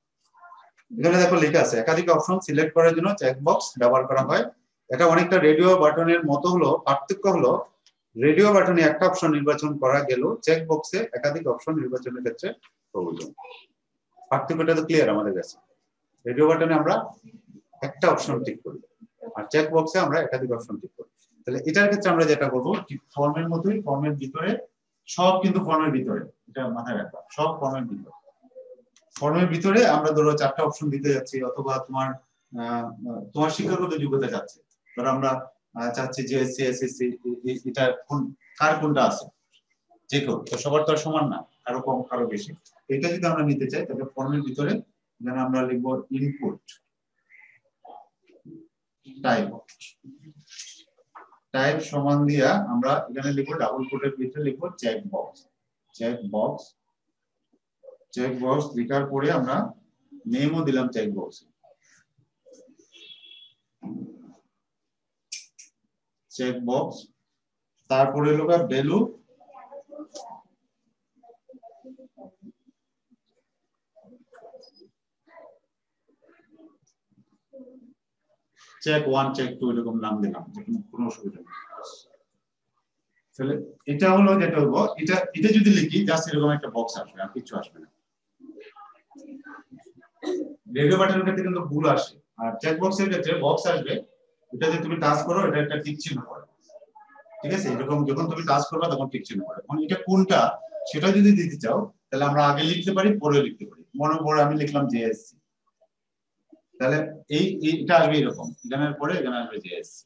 এখানে দেখো লেখা আছে একাধিক অপশন সিলেক্ট করার জন্য চেক বক্স ব্যবহার করা হয়। এটা অনেকটা রেডিও বাটনের মতো হলো, পার্থক্য হলো রেডিও বাটনে একটা অপশন নির্বাচন করা গেল, চেক বক্সে একাধিক অপশন নির্বাচনের ক্ষেত্রে প্রয়োজন। পার্থক্যটা তো ক্লিয়ার আমাদের কাছে? রেডিও বাটনে আমরা একটা অপশন টিক করি, আর চেক বক্সে আমরা একাধিক অপশন টিক করি। তাহলে এটার ক্ষেত্রে আমরা যেটা করবো, ঠিক ফর্মের মতোই, ফর্মের ভিতরে সব কিন্তু ফর্মের ভিতরে, এটা মাথায় রাখবা, সব ফর্মের ভিতরে। ফর্মের ভিতরে আমরা ধরো 4টা অপশন দিতে যাচ্ছি, অথবা তোমার শিক্ষাগত যোগ্যতা যাচ্ছে, ধরো আমরা চাচ্ছি যে এসসি এসএসসি, এটা কার কোনটা আছে, যে কেউ তো, সবার তো সমান না, কারো কম কারো বেশি। এটা যদি আমরা নিতে চাই তাহলে ফর্মের ভিতরে এখানে আমরা লিখব ইনপুট টাইপ, টাইপ সমান দিয়া আমরা এখানে লিখব ডাবল কোটের ভিতরে লিখব check box, check box, check box লেখার পরে আমরা নেমও দিলাম চেক বক্স, চেক বক্স, তারপরে লোকা ভ্যালু, চেক 1 চেক 2 এরকম নাম দিলাম, কোনো অসুবিধা নেই। তাহলে এটা হলো যেটা হলো, এটা যদি লিখি জাস্ট এরকম একটা বক্স আসবে, আর কিছু আসবে না। রেডিও বাটনের ক্ষেত্রে কিন্তু ভুল আসে, আর চেক বক্সের ক্ষেত্রে বক্স আসবে, এটা যদি তুমি টাচ করো এটা একটা টিক চিহ্ন পড়ে, ঠিক আছে? এরকম যখন তুমি টাচ করবে তখন টিক চিহ্ন পড়ে। এখন এটা কোনটা সেটা যদি দিতে চাও তাহলে আমরা আগে লিখতে পারি, পরে লিখতে পারি। মনে পড়ে আমি লিখলাম জেএসসি, তাহলে এটা আসবে এরকম, এখানের পরে এখানে আসবে জেএসসি।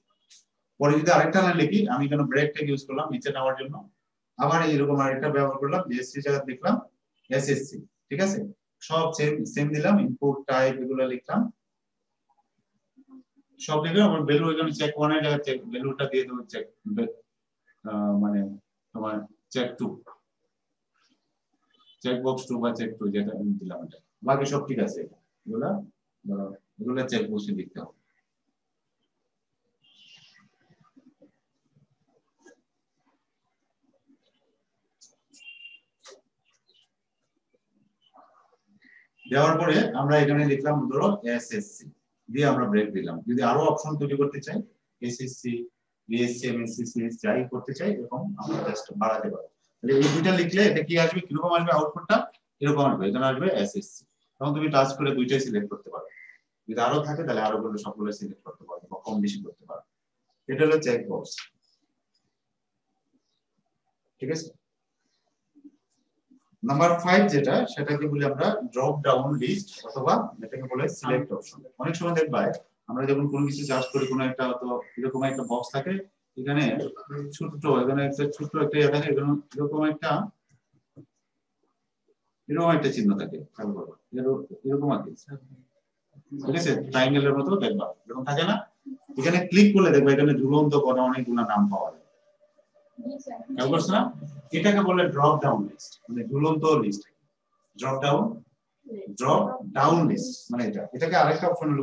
পরে যদি আরেকটা লাইন লিখি, আমি এখানে ব্রেকটা ইউজ করলাম নিচে নেওয়ার জন্য, আবার এইরকম আরেকটা ব্যবহার করলাম, জেএসসি জায়গায় লিখলাম এসএসসি, ঠিক আছে? সব সেম দিলাম, ইনপুট টাইপ এগুলো লিখলাম, সব লিখে আমার ভ্যালু এখানে চেক 1 এর জায়গায় চেক ভ্যালুটা দিয়ে দেব, চেক মানে তোমার চেক 2, চেক বক্স 2 বা চেক 2 যেটা আমি দিলাম এটা, বাকি সব ঠিক আছে। এগুলা ধরো এগুলা চেক বক্সে লিখতে হবে। দেওয়ার পরে আমরা এখানে লিখলাম ধরো এসএসসি দিয়ে আমরা ব্রেক দিলাম। যদি আরো অপশন তৈরি করতে চাই, এসএসসি, বিএসসি, এমএসসি যাই করতে চাই এরকম আমরা জাস্ট বাড়াতে পারি। তাহলে এই দুইটা লিখলে এটা কি আসবে, কিরকম আসবে আউটপুটটা, এরকম আসবে, এখানে আসবে এসএসসি। তখন তুমি টাচ করে দুইটাই সিলেক্ট করতে পারো, যদি আরো থাকে তাহলে আরো গুলো সবগুলো সিলেক্ট করতে পারো বা কম বেশি করতে পারো। এটা হলো চেক বক্স, ঠিক আছে? নাম্বার 5 যেটা, সেটাকে বলি আমরা ড্রপ ডাউন লিস্ট অথবা এটাকে বলে সিলেক্ট অপশন। অনেক সময় দেখবা আমরা যখন কোনো কিছু সার্চ করি, কোনো একটা তো এরকম একটা বক্স থাকে, এখানে ছোট, এখানে একটা ছোট একটা ইয়ে থাকে, এরকম একটা চিহ্ন থাকে, খেয়াল করো এরকম আছে, ঠিক আছে? ট্রায়াঙ্গেলের মতো দেখবা এরকম থাকে না? এখানে ক্লিক করলে দেখবা এখানে ঝুলন্ত করা অনেকগুলো নাম পাওয়া যায়, খেয়াল করছো না? এটাকে বলে ড্রপ ডাউন লিস্ট, মানে ঝুলন্ত লিস্ট। ড্রপ ডাউন লিস্ট মানে এটাকে আরেকটা অপশন হলো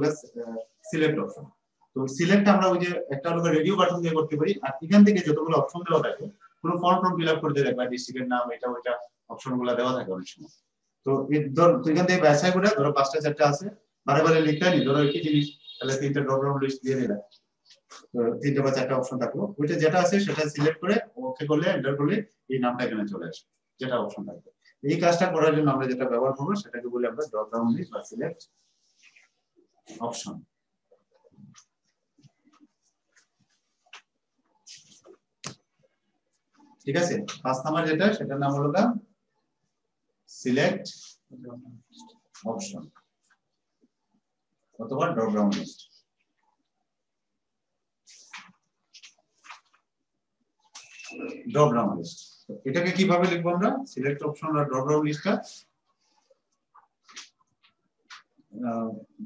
সিলেক্ট অপশন। তো সিলেক্ট আমরা ওই যে একটা হলো রেডিও বাটন দিয়ে করতে পারি, আর এখান থেকে যতগুলো অপশন দেওয়া থাকে, পুরো ফর্ম ফিল আপ করতে দেখবা ডিস্ট্রিক্টের নাম এটা ওইটা অপশনগুলো দেওয়া থাকে অনেক সময়। তো ধর এখান থেকে বাছাই করে ধরো 5টা 4টা আছে, বারে বারে লিখতে নি, ধরো একই জিনিস, তাহলে 3টা ড্রপ ডাউন লিস্ট দিয়ে দিলাম, 3টা বা 4টা অপশন থাকলো, ওইটা যেটা আছে সেটা সিলেক্ট করে ওকে করলে এন্টার করলে এই নামটা এখানে চলে আসে, যেটা অপশন থাকবে। এই কাজটা করার জন্য আমরা যেটা ব্যবহার করব সেটাকে বলি আমরা ড্রপ ডাউন লিস্ট বা সিলেক্ট অপশন। ঠিক আছে? 5 নাম্বার যেটা, সেটার নাম হলো সিলেক্ট অপশন অথবা drop down list. Drop down list এটাকে কিভাবে লিখবো আমরা, সিলেক্ট অপশন আর ড্রপ ডাউন লিস্টটা?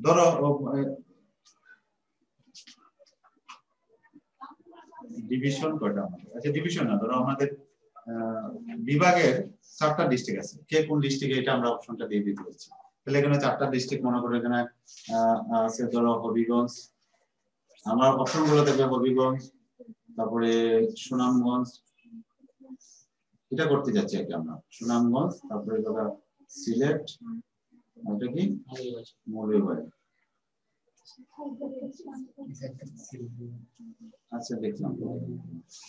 ধরো ডিভিশন কয়টা আমাদের, আচ্ছা ডিভিশন না, ধরো আমাদের বিভাগের 4টা ডিস্ট্রিক্ট আছে, কে কোন ডিস্ট্রিক্টে, এটা আমরা অপশনটা দিয়ে দিতে হচ্ছে। তাহলে এখানে 4টা ডিস্ট্রিক্ট মনে করে এখানে আছে, ধরো হবিগঞ্জ, আমার অপশন গুলো দেখবে হবিগঞ্জ, তারপরে সুনামগঞ্জ, এটা করতে যাচ্ছি আর কি আমরা, সুনামগঞ্জ, তারপরে ধরো সিলেট, এটা কি মৌলভীবাজার। আচ্ছা দেখলাম,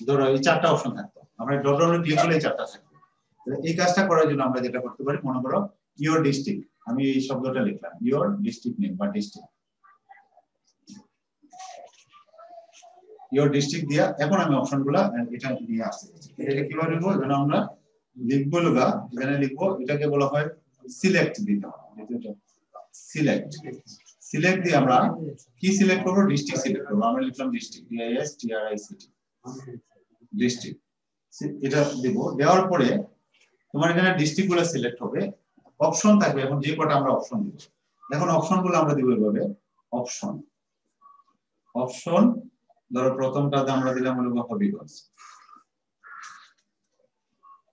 ধরো এই 4টা অপশন থাকতো, আমরা ড্রপ ডাউনে ক্লিক করলে এই 4টা থাকবে। এই কাজটা করার জন্য আমরা যেটা করতে পারি, মনে করো ইওর ডিস্ট্রিক্ট, আমি এই শব্দটা লিখলাম, ইওর ডিস্ট্রিক্ট নেম বা ডিস্ট্রিক্ট, ইওর ডিস্ট্রিক্ট দিয়া এখন আমি অপশনগুলো এটা নিয়ে আসছি। এটা কিভাবে লিখবো, এখানে আমরা লিখবো লগা, এখানে লিখবো, এটাকে বলা হয় সিলেক্ট দিতে হবে। সিলেক্ট, সিলেক্ট দিয়ে আমরা কি সিলেক্ট করব, ডিস্ট্রিক্ট সিলেক্ট করব। আমরা লিখলাম ডিস্ট্রিক্ট, DISTRICT ডিস্ট্রিক্ট, এটা দেব। দেওয়ার পরে তোমার এখানে ডিস্ট্রিক্ট গুলো সিলেক্ট হবে, অপশন থাকবে, এখন যে কটা আমরা অপশন দিব, এখন অপশন গুলো আমরা দিব এইভাবে অপশন অপশন ধরো প্রথমটাতে আমরা দিলাম হলো হবিগঞ্জ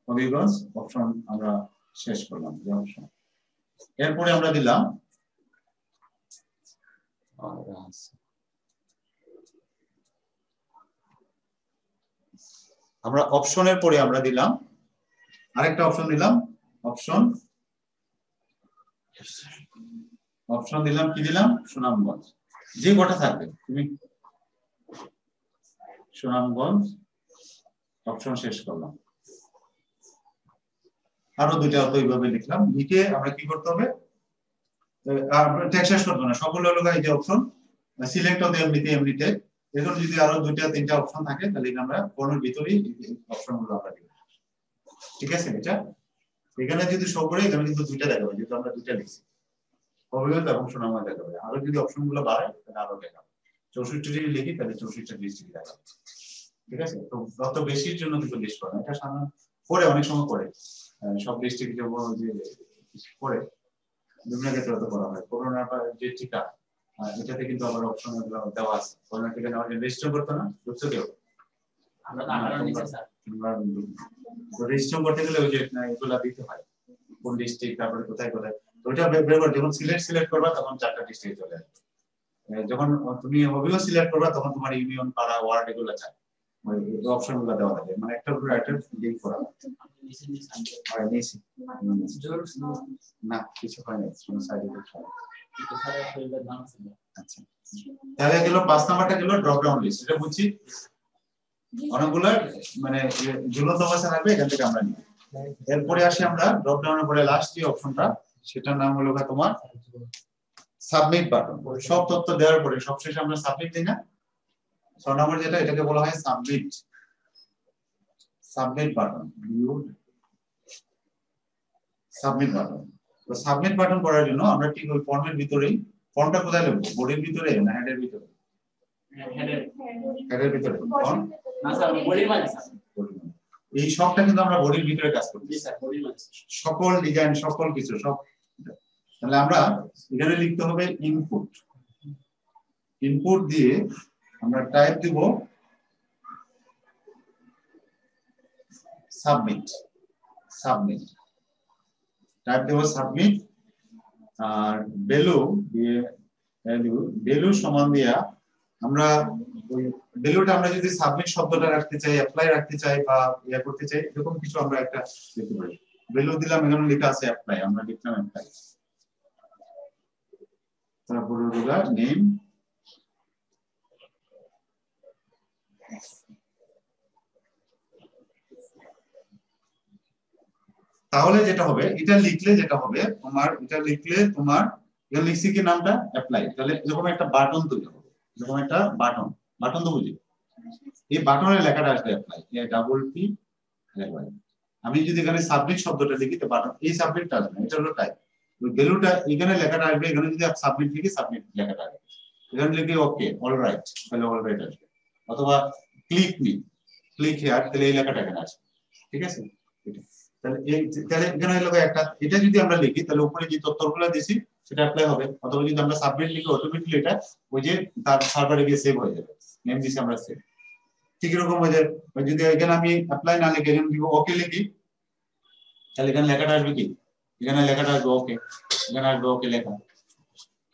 হবিগঞ্জ অপশন আমরা শেষ করলাম যে অপশন এরপরে আমরা দিলাম আমরা অপশনের পরে আমরা দিলাম আরেকটা অপশন দিলাম অপশন অপশন দিলাম কি দিলাম সুনামগঞ্জ যে কটা থাকবে তুমি সুনামগঞ্জ অপশন শেষ করলাম আরো দুইটা তো এইভাবে লিখলাম লিখে আমরা কি করতে হবে টেক্সট শেষ করতে না সবগুলো হলো এই যে অপশন সিলেক্ট হতে এমনিতে এখন যদি আরো দুইটা তিনটা অপশন থাকে তাহলে আমরা কোনের ভিতরেই অপশনগুলো আমরা দিব ঠিক আছে এটা এখানে যদি শো করে এখানে কিন্তু দুইটা দেখাবে যেহেতু আমরা দুইটা লিখছি হবিগঞ্জ এবং সুনামগঞ্জ দেখাবে আরো যদি অপশনগুলো বাড়ে তাহলে আরো দেখাবে 64টি লিখি তাহলে 64টা ডিস্ট্রিক্ট দেখাবে ঠিক আছে তো যত বেশির জন্য কিন্তু লিস্ট করা এটা সাধারণ পরে অনেক সময় পড়ে সব ডিস্ট্রিক্ট যে পড়ে বিভিন্ন ক্ষেত্রে তো করা হয় করোনার যে টিকা এটাতে কিন্তু আবার অপশন দেওয়া আছে করোনা টিকা নেওয়ার জন্য রেজিস্টার করতে না বুঝছো কেউ আমরা তো 18 নিচে স্যার রেজিস্টার করতে গেলে ওই যে এগুলা দিতে হয় কোন ডিস্ট্রিক্ট তারপরে কোথায় কোথায় তো ওটা বের করে যখন সিলেক্ট করবা তখন চারটা ডিস্ট্রিক্ট চলে আসবে যখন তুমি হবিও সিলেক্ট করবা তখন তোমার ইউনিয়ন পাড়া ওয়ার্ড এগুলো চাই ওই অপশনগুলো দেওয়া থাকে মানে একটা পুরো একটা লিংক করা নিচে নিচে হয় নিচে না কিছু হয় না কোন সাইড ইফেক্ট হয় তো স্যার ফিল্ডের নাম আছে আচ্ছা তাহলে গেল 5 নাম্বারটা গেল ড্রপ ডাউন লিস্ট এটা বুঝছি অনেকগুলো মানে ঝুলন্ত অবস্থা থাকবে এখান থেকে আমরা নিই এরপরে আসি আমরা ড্রপ ডাউনের পরে লাস্ট যে অপশনটা সেটার নাম হলো তোমার সাবমিট বাটন সব তথ্য দেওয়ার পরে সবশেষে আমরা সাবমিট দিই না 6 নম্বর যেটা এটাকে বলা হয় সাবমিট বাটন সাবমিট বাটন তো সাবমিট বাটন করার জন্য আমরা ঠিক ওই ফর্মের ভিতরেই ফর্মটা কোথায় লিখব বডির ভিতরে না হেডের ভিতরে হেডের ভিতরে না স্যার বডির মানে স্যার এই সবটা কিন্তু আমরা বডির ভিতরে কাজ করি জি স্যার বডির মানে সকল ডিজাইন সকল কিছু সব তাহলে আমরা এখানে লিখতে হবে ইনপুট দিয়ে আমরা টাইপ দিব সাবমিট টাইপ দেব সাবমিট আর ভ্যালু সমান দিয়া আমরা ওই ভ্যালুটা আমরা যদি সাবমিট শব্দটা রাখতে চাই অ্যাপ্লাই রাখতে চাই বা ইয়া করতে চাই এরকম কিছু আমরা একটা লিখতে পারি ভ্যালু দিলাম এখানে লেখা আছে অ্যাপ্লাই আমরা লিখলাম অ্যাপ্লাই তারপরে হলো নেম তাহলে যেটা হবে এটা লিখলে যেটা হবে তোমার এটা লিখলে তোমার এখানে লিখছি কি নামটা অ্যাপ্লাই তাহলে এরকম একটা বাটন তৈরি হবে এরকম একটা বাটন তো বুঝি এই বাটনের লেখাটা আসবে অ্যাপ্লাই A-double-P অ্যাপ্লাই আমি যদি এখানে সাবমিট শব্দটা লিখি তো বাটন এই সাবমিটটা আসবে এটা হলো টাইপ ওই ভ্যালুটা এখানে লেখাটা আসবে এখানে যদি সাবমিট লিখি সাবমিট লেখাটা আসবে এখানে লিখি ওকে অলরাইট তাহলে অলরাইট আসবে অথবা ক্লিক হিয়ার তাহলে এই লেখাটা এখানে আসবে ঠিক আছে তাহলে এখানে হলো একটা এটা যদি আমরা লিখি তাহলে উপরে যে তথ্যগুলো দিছি সেটা অ্যাপ্লাই হবে অথবা যদি আমরা সাবমিট লিখি অটোমেটিক্যালি এটা ওই যে তার সার্ভারে গিয়ে সেভ হয়ে যাবে নেম দিছি আমরা সেভ ঠিক এরকম হয়ে যায় যদি এখানে আমি অ্যাপ্লাই না লিখে এখানে দিব ওকে লিখি তাহলে এখানে লেখাটা আসবে কি এখানে লেখাটা আসবে ওকে এখানে আসবে ওকে লেখা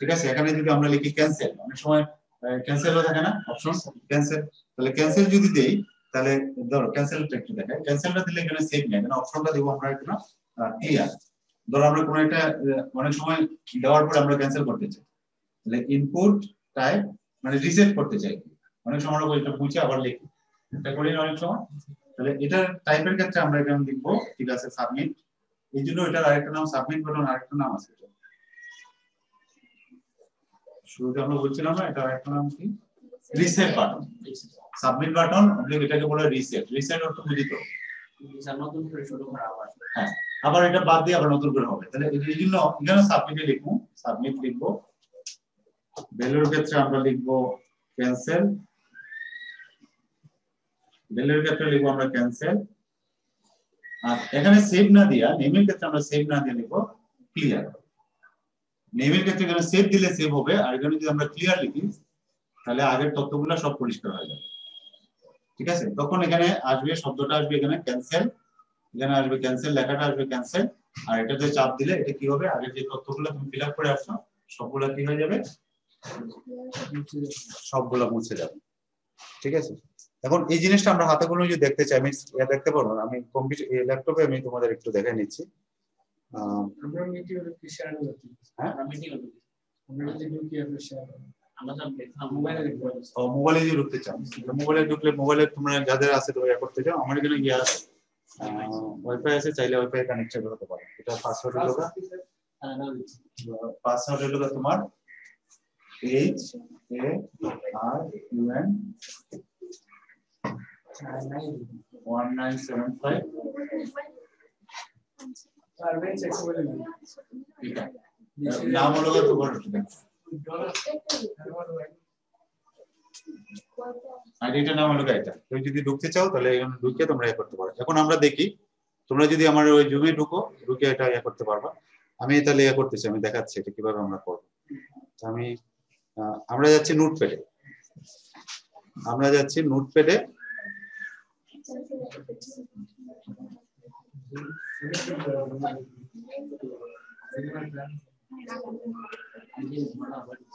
ঠিক আছে এখানে যদি আমরা লিখি ক্যান্সেল অনেক সময় ক্যান্সেলও থাকে না অপশন ক্যান্সেল তাহলে ক্যান্সেল যদি দেই তাহলে ধরো ক্যান্সেলটা একটু দেখাই ক্যান্সেলটা দিলে এখানে সেভ নেই এখানে অপশনটা দেব আমরা এখানে ক্লিয়ার ধরো আমরা কোনো একটা অনেক সময় দেওয়ার পরে আমরা ক্যান্সেল করতে চাই তাহলে ইনপুট টাইপ মানে রিসেট করতে চাই অনেক সময় আমরা এটা মুছে আবার লিখি এটা করি না অনেক সময় তাহলে এটা টাইপের ক্ষেত্রে আমরা এখানে লিখব ঠিক আছে সাবমিট এই জন্য এটার আরেকটা নাম সাবমিট বাটন আরেকটা নাম আছে শুরুতে আমরা বলছিলাম না এটা আরেকটা নাম কি রিসেট বাটন সাবমিট বাটন এটাকে বলে রিসেট অর্থ বুঝি তো নতুন করে শুরু করা আবার হ্যাঁ আবার এটা বাদ দিয়ে আবার নতুন করে হবে তাহলে এই জন্য এখানে সাবমিটে লিখবো সাবমিট লিখবো ভ্যালুর ক্ষেত্রে আমরা লিখবো ক্যান্সেল ভ্যালুর ক্ষেত্রে লিখবো আমরা ক্যান্সেল আর এখানে সেভ না দিয়া নেমের ক্ষেত্রে আমরা সেভ না দিয়ে লিখবো ক্লিয়ার নেমের ক্ষেত্রে এখানে সেভ দিলে সেভ হবে, আর এখানে যদি আমরা ক্লিয়ার লিখি তাহলে আগের তথ্যগুলো সব পরিষ্কার হয়ে যাবে। ঠিক আছে, তখন এখানে আসবে শব্দটা আসবে এখানে ক্যান্সেল, এখানে আসবে ক্যান্সেল, লেখাটা আসবে ক্যান্সেল, আর এটাতে চাপ দিলে এটা কি হবে, আগের যে তথ্যগুলো তুমি ফিল আপ করে আসছো সবগুলো কি হয়ে যাবে, সবগুলো মুছে যাবে। ঠিক আছে, এখন এই জিনিসটা আমরা হাতে কলমে যদি দেখতে চাই, আমি দেখতে পারবো না, আমি কম্পিউটার ল্যাপটপে আমি তোমাদের একটু দেখাই নিচ্ছি। আমরা মিটিং কি শেয়ার করতে, হ্যাঁ আমরা মিটিং করতে, আমরা যদি কি আপনি শেয়ার আমরা সব দেখলাম মোবাইলে দেখতে পাচ্ছি। ও মোবাইলে যদি ঢুকতে চাও, মোবাইলে ঢুকলে মোবাইলে তোমরা যাদের আছে তো ইয়া করতে চাও, আমার এখানে ইয়া ওয়াইফাই আছে, চাইলে ওয়াইফাই কানেক্ট করতে পারো। এটা পাসওয়ার্ড হলো তোমার HARUN 1975 সার্ভে চেক করে নিন। এটা নাম হলো তোমার আইডিটার নাম হলো এটা। তুমি যদি ঢুকতে চাও তাহলে এখানে ঢুকে তোমরা ইয়া করতে পারো। এখন আমরা দেখি, তোমরা যদি আমার ওই জুমে ঢুকে এটা ইয়া করতে পারবা। আমি তাহলে ইয়া করতেছি, আমি দেখাচ্ছি এটা কিভাবে আমরা করব। আমি আমরা যাচ্ছি নোটপ্যাডে,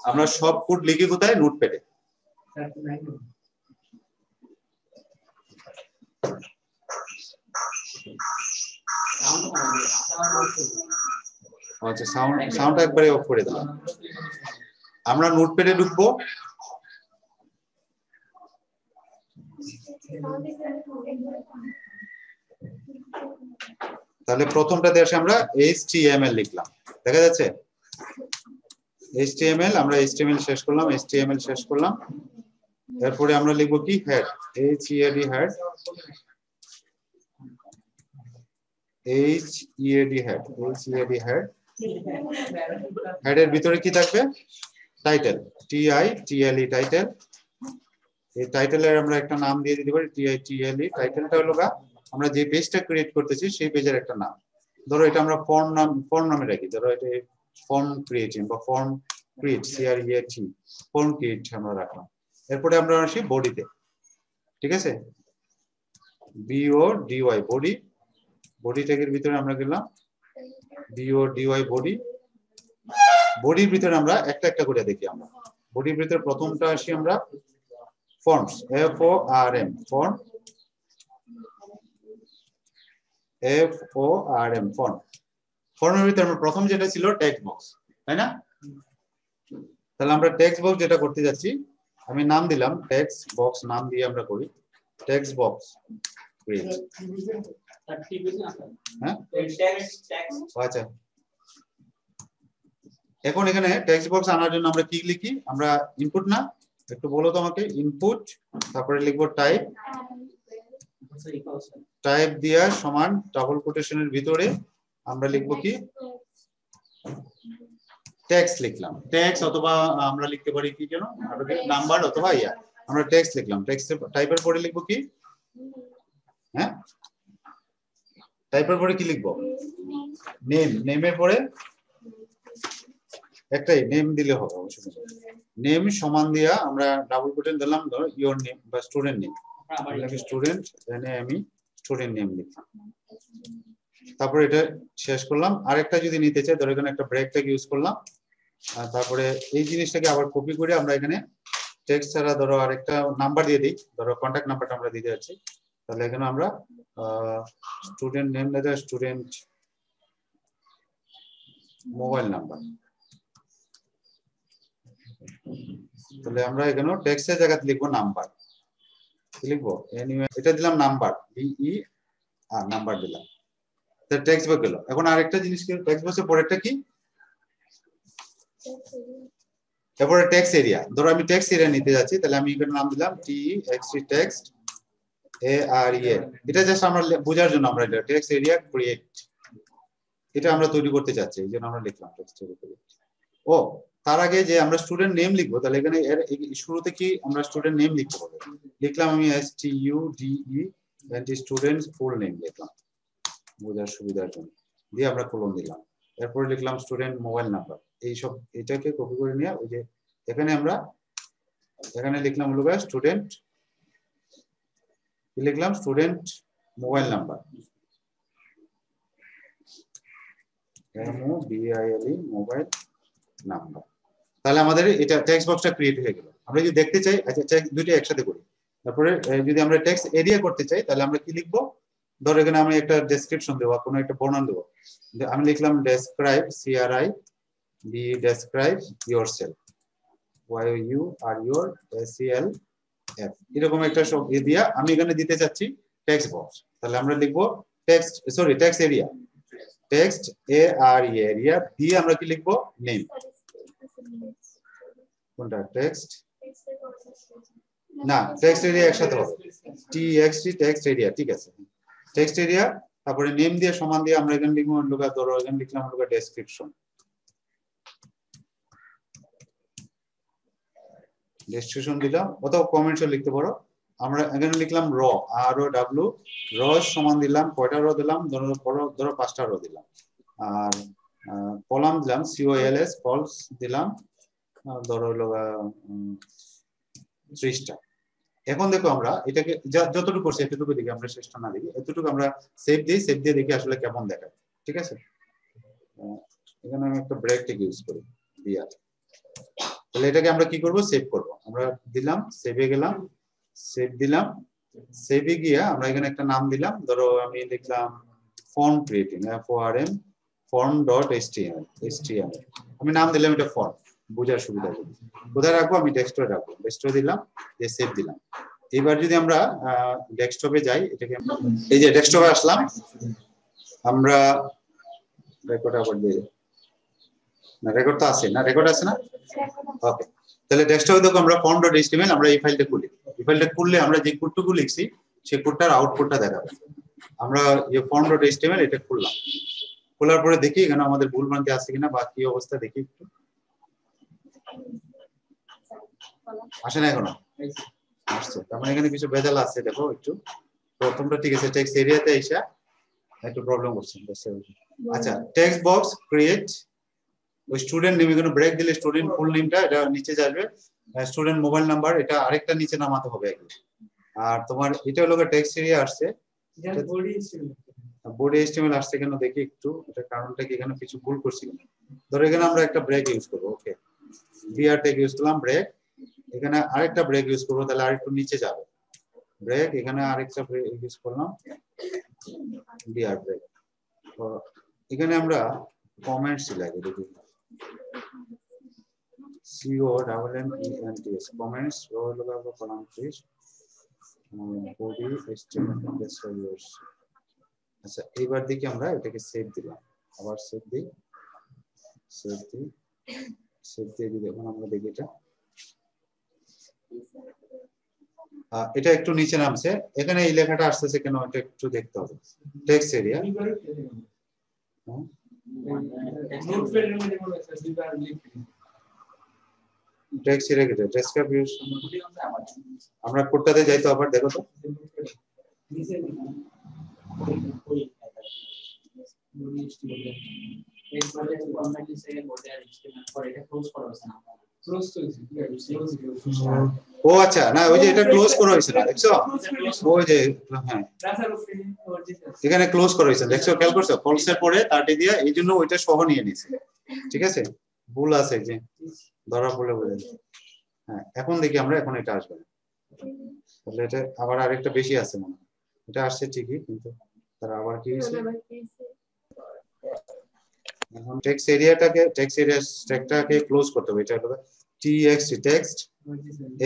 আমরা সব কোড লিখি কোথায়, নোটপ্যাডে। আচ্ছা, সাউন্ড একবারে অফ করে দিলাম। আমরা নোটপ্যাডে ঢুকবো, তাহলে প্রথমটাতে এসে আমরা HTML লিখলাম, দেখা যাচ্ছে HTML, আমরা HTML শেষ করলাম, এরপরে আমরা লিখবো কি হেড, HEAD হেড, হেডের ভিতরে কি থাকবে, টাইটেল, TITLE টাইটেল। এই টাইটেলের আমরা একটা নাম দিয়ে দিতে পারি, TITLE। টাইটেলটা হলো আমরা যে পেজটা ক্রিয়েট করতেছি সেই পেজের একটা নাম। ধরো এটা আমরা ফর্ম নামে রাখি, ধরো এটা ফর্ম ক্রিয়েটিং বা form create, CREAT, form create আমরা রাখলাম। এরপরে আমরা আসি বডিতে। ঠিক আছে, BODY বডি ট্যাগের ভিতরে আমরা গেলাম BODY বডির ভিতরে আমরা একটা একটা করে দেখি। আমরা বডির ভিতরে প্রথমটা আসি আমরা ফর্মস, FORM, ফর্ম। ফর্মের ভিতরে আমরা প্রথম যেটা ছিল টেক্সট বক্স, তাই না? তাহলে আমরা টেক্সট বক্স যেটা করতে যাচ্ছি, আমি নাম দিলাম টেক্সট বক্স, নাম দিয়ে আমরা করি টেক্সট বক্স ক্রিয়েট। হ্যাঁ, আচ্ছা, এখন এখানে টেক্সট বক্স আনার জন্য আমরা কি লিখি, আমরা ইনপুট না, একটু বলো তো আমাকে, ইনপুট, তারপরে লিখবো টাইপ দিয়া সমান ডাবল কোটেশনের ভিতরে আমরা লিখবো কি টেক্সট লিখলাম, টেক্সট, অথবা আমরা লিখতে পারি কি যেন নাম্বার অথবা ইয়া, আমরা টেক্সট লিখলাম। টেক্সট টাইপের পরে লিখবো কি, হ্যাঁ টাইপের পরে কি লিখবো, নেম, নেমের পরে একটাই নেম দিলে হবে, অবশ্যই নেম সমান দিয়া আমরা ডাবল কোটেশন দিলাম, ধরো ইওর নেম বা স্টুডেন্ট নেম, স্টুডেন্ট, এখানে আমি স্টুডেন্ট নেম লিখলাম। তারপরে এটা শেষ করলাম। আরেকটা যদি নিতে চাই, ধরো এখানে একটা ব্রেক ট্যাগ ইউজ করলাম, আর তারপরে এই জিনিসটাকে আবার কপি করে আমরা এখানে টেক্সট ছাড়া ধরো আরেকটা নাম্বার দিয়ে দিই, ধরো কন্ট্যাক্ট নাম্বারটা আমরা দিতে যাচ্ছি, তাহলে এখানে আমরা স্টুডেন্ট নেম লেখা স্টুডেন্ট মোবাইল নাম্বার, তাহলে আমরা এখানে টেক্সটের জায়গাতে লিখবো নাম্বার, লিখবো এটা দিলাম নাম্বার, BE আর নাম্বার দিলাম, তাহলে টেক্সট বক্স গেল। এখন আরেকটা জিনিস কি, টেক্সট বক্সের পরেরটা কি, তারপরে টেক্সট এরিয়া। ধরো আমি টেক্সট এরিয়া নিতে যাচ্ছি, তাহলে আমি এখানে নাম দিলাম TXT টেক্সট AREA। এটা জাস্ট আমরা বোঝার জন্য আমরা এটা টেক্সট এরিয়া ক্রিয়েট, এটা আমরা তৈরি করতে চাচ্ছি, এই জন্য আমরা লিখলাম টেক্সট এরিয়া ক্রিয়েট। ও তার আগে যে আমরা স্টুডেন্ট নেম লিখবো, তাহলে এখানে এর শুরুতে কি আমরা স্টুডেন্ট নেম লিখতে হবে, লিখলাম আমি STUDE স্টুডেন্ট ফুল নেম লিখলাম বোঝার সুবিধার জন্য, দিয়ে আমরা কোলন দিলাম। এরপরে লিখলাম স্টুডেন্ট মোবাইল নাম্বার, এইসব এটাকে কপি করে নিয়ে ওই যে এখানে আমরা এখানে লিখলাম হলো স্টুডেন্ট, লিখলাম student mobile number, MOBILE mobile number. তাহলে আমাদের এটা টেক্সট বক্সটা ক্রিয়েট হয়ে গেল। আমরা যদি দেখতে চাই, আচ্ছা টেক্সট দুটো একসাথে করি, তারপরে যদি আমরা টেক্সট এরিয়া করতে চাই তাহলে আমরা কি লিখবো, ধরো এখানে আমি একটা ডেসক্রিপশন দেবো, কোনো একটা বর্ণনা দেবো, আমি লিখলাম describe, CRIB, describe yourself, YOURSELF, এরকম একটা সব দিয়া আমি এখানে দিতে চাচ্ছি টেক্সট বক্স। তাহলে আমরা লিখবো text text area, text area দিয়ে আমরা কি লিখবো, নেম, কোনটা টেক্সট, না টেক্সট এরিয়া একসাথে হবে, TXT টেক্সট এরিয়া, ঠিক আছে, টেক্সট এরিয়া, তারপরে নেম দিয়ে সমান দিয়ে আমরা এখানে লিখবো লোকা, ধরো এখানে লিখলাম লোকা ডেসক্রিপশন, ডেসক্রিপশন দিলাম, অথবা কমেন্টসও লিখতে পারো। আমরা এখানে লিখলাম ROW, সমান দিলাম কয়টা রো দিলাম, ধরো 5টা রো দিলাম, আর কলাম দিলাম COLS, কলস দিলাম ধরো হলো 30টা। এখন দেখো আমরা এটাকে যতটুকু করছি এতটুকু দেখি, আমরা শেষটা না দেখি, এতটুকু আমরা সেভ দিই, সেভ দিয়ে দেখি আসলে কেমন দেখায়, ঠিক আছে। এখানে আমি একটা ব্রেক টেক ইউজ করি দিয়া, তাহলে এটাকে আমরা কি করব, সেভ করব। আমরা দিলাম, সেভে গেলাম, সেভ দিলাম, সেভে গিয়ে আমরা এখানে একটা নাম দিলাম, ধরো আমি লিখলাম ফর্ম ক্রিয়েটিং, FORM form.html, আমি নাম দিলাম এটা ফর্ম, বোঝার সুবিধা হবে। কোথায় রাখবো, আমি ডেস্কটপে রাখবো, ডেস্কটপে দিলাম, দিয়ে সেভ দিলাম। এবার যদি আমরা ডেস্কটপে যাই, এটাকে এই যে ডেস্কটপে আসলাম, আমরা রেকর্ড আবার দিয়ে, না রেকর্ড তো আছে না, রেকর্ড আছে না, ওকে। তাহলে ডেস্কটপে দেখো আমরা form.html, আমরা এই ফাইলটা খুলি, এই ফাইলটা খুললে আমরা যে কোডটুকু লিখছি সেই কোডটার আউটপুটটা দেখাবে। আমরা এই form.html এটা খুললাম, খোলার পরে দেখি এখানে আমাদের ভুল ভ্রান্তি আছে কিনা বা কি অবস্থা দেখি একটু, আসে না এখনো, আসছে, তার মানে এখানে কিছু ভেজাল আছে, দেখো একটু, প্রথমটা ঠিক আছে, টেক্সট এরিয়াতে এসে একটু প্রবলেম করছে। আচ্ছা, টেক্সট বক্স ক্রিয়েট, ওই স্টুডেন্ট নেম, এখানে ব্রেক দিলে স্টুডেন্ট ফুল নেমটা এটা নিচে যাবে, স্টুডেন্ট মোবাইল নাম্বার এটা আরেকটা নিচে নামাতে হবে, আর তোমার এটা হলো টেক্সট এরিয়া আসছে, বডি HTML আসছে কেন দেখি একটু, এটা কারণটা কি, এখানে কিছু ভুল করছি কিনা। ধরো এখানে আমরা একটা ব্রেক ইউজ করবো, ওকে, বিআর ট্যাগ ইউজ করলাম, ব্রেক, এখানে আরেকটা ব্রেক ইউজ করবো, তাহলে আরেকটু নিচে যাবে, ব্রেক, এখানে আরেকটা ব্রেক ইউজ করলাম, বিআর ব্রেক। এখানে আমরা কমেন্টস লাগে দেখি, COMMENTS, comments, column fish, body HTML। আচ্ছা, এইবার দেখি আমরা এটাকে সেভ দিলাম, আবার সেভ দিই, সেভ দিই, সেভ দিয়ে দিই, এখন আমরা দেখি এটা একটু নিচে নামছে, এখানে এই লেখাটা আসতেছে কেন, এটা একটু দেখতে হবে, টেক্সট এরিয়া, টেক্সট এরিয়া কি ডেসক্রিপশন, আমরা কোডটাতে যাই তো, আবার দেখো তো, ও আচ্ছা, না ওই যে এটা ক্লোজ করা হয়েছে না, দেখছো, ওই যে হ্যাঁ এখানে ক্লোজ করা হয়েছে, দেখছো, খেয়াল করছো, কলসের পরে 30 দিয়া, এই জন্য ওইটা সহ নিয়ে নিছে, ঠিক আছে, ভুল আছে যে ধরা পড়লে বলে। হ্যাঁ, এখন দেখি আমরা, এখন এটা আসবে না, তাহলে এটা আবার আরেকটা বেশি আছে মনে হয়, এটা আসছে ঠিকই, কিন্তু তার আবার কি হয়েছে, এখন টেক্সট এরিয়াটাকে, টেক্সট এরিয়া স্ট্যাকটাকে ক্লোজ করতে হবে, এটা হলো TXT text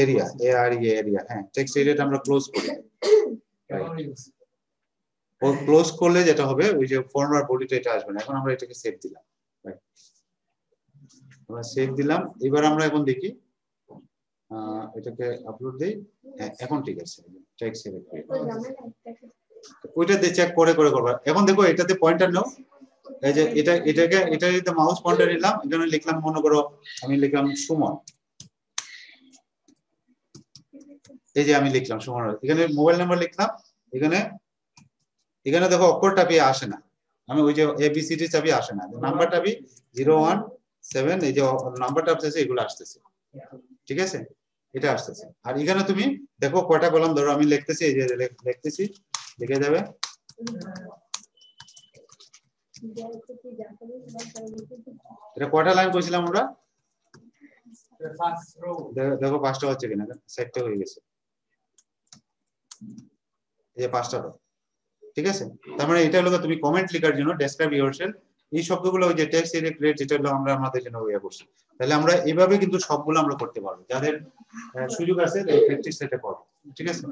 area, AREA area, হ্যাঁ টেক্সট এরিয়াটা আমরা ক্লোজ করি, ও ক্লোজ করলে যেটা হবে ওই যে ফর্ম আর বডিটা এটা আসবে না। এখন আমরা এটাকে সেভ দিলাম, আমরা সেভ দিলাম, এবার আমরা এখন দেখি এটাকে আপলোড দেই, হ্যাঁ এখন ঠিক আছে, টেক্সট এরিয়া ওইটাতে চেক করে করে করবা। এখন দেখো এটাতে পয়েন্টার নাও, এই যে এটাতে মাউস পয়েন্টার নিলাম, এখানে লিখলাম, মনে করো আমি লিখলাম সুমন, এই যে আমি লিখলাম সুমন, এখানে মোবাইল নাম্বার লিখলাম, এখানে দেখো অক্ষর টাপিয়ে আসে না, আমি ওই যে ABCD চাবি আসে না, নাম্বার চাবি 0 1 7 এই যে নাম্বারটা আসছে এগুলো আসতেছে, ঠিক আছে, এটা আসতেছে। আর এখানে তুমি দেখো কয়টা কলাম, ধরো আমি লিখতেছি, এই যে লিখতেছি, লিখে যাবে এটা কয়টা লাইন কইছিলাম আমরা, দেখো 5টা হচ্ছে কিনা, 7টা হয়ে গেছে, এই যে 5টা, ঠিক আছে। তার মানে এটা হলো তুমি কমেন্ট লেখার জন্য ডেসক্রাইব ইয়োরসেলফ, এই শব্দগুলো ওই যে টেক্সট এরিয়া ক্রিয়েট, যেটা হলো আমরা আমাদের জন্য ইয়ে করছি। তাহলে আমরা এইভাবে কিন্তু সবগুলো আমরা করতে পারবো, যাদের সুযোগ আছে প্র্যাকটিস সেটা করো, ঠিক আছে।